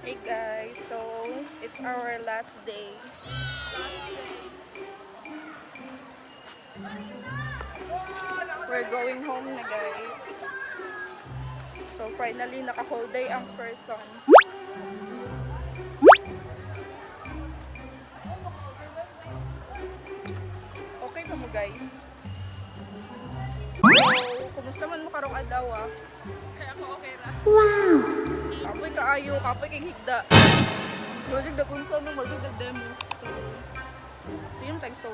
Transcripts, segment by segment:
Hey guys, so it's our last day. We're going home na guys. So finally naka-whole day ang person. Okay pa mo guys. So, kumusta man mo karong adlaw ah? Kaya ako okay ra. Kapoy kaayo, kapoy kay higda. Project da kunsa no, project da demo. So, sino tag so.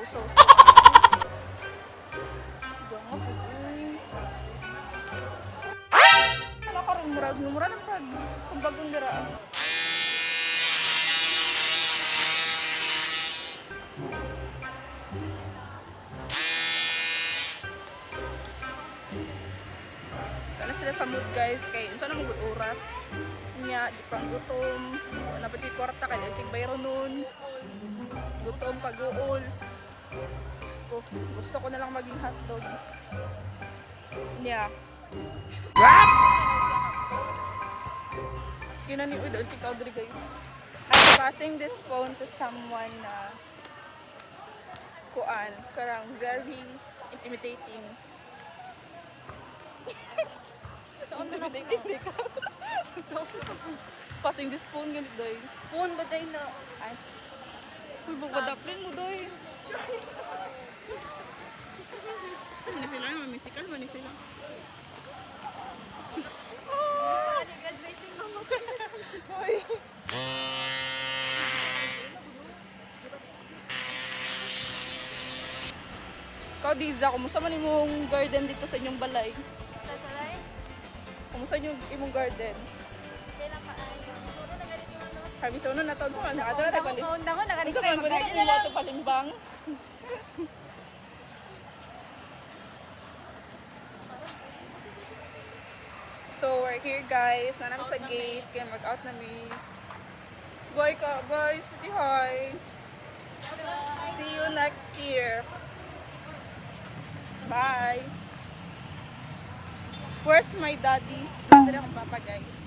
Bango po. Ano ka rin murag ng pag sumbagong dira. Kana sila sa mood guys, kay unsa na magud oras. Nya di pang gutom, wala pa jud kwarta kay kay bayro nun. Gutom pag-uol. Gusto ko na lang maging hotdog. Nya. What? Kinani uy doon ikaw diri guys. I'm passing this phone to someone na kuan karang very intimidating. Saan mo na Intimidating ka. So, Passing this phone ganit doy. phone ba day na? Ay. Uy, bugadaplin mo doy. Ano sila? Mamisikal ba ni sila? Graduating mo. Uy. Ikaw, Diza, kumusta man imong garden dito sa inyong balay? Sasalay? Kumusta imong garden? Kailan pa ay? Suro na ganito ano? Kami sa uno na taon sa mga ato na tayo paling. Kaunda ko na ganito Kumusta man yung pwede mag-garden kami na lang. ito palimbang? So, we're here guys. Nanami sa gate. Kaya mag-out na mi. Bye ka. Bye. City hi. See you next year. Bye. Where's my daddy? Daddy akong papa guys.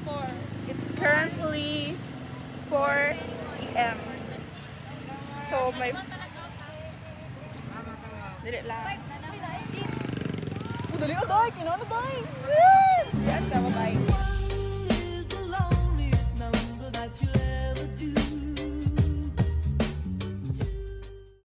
4. It's currently 4 p.m. So, my... Dili lang. Dali, oh, day! Kinaano, day! Yan, bye-bye.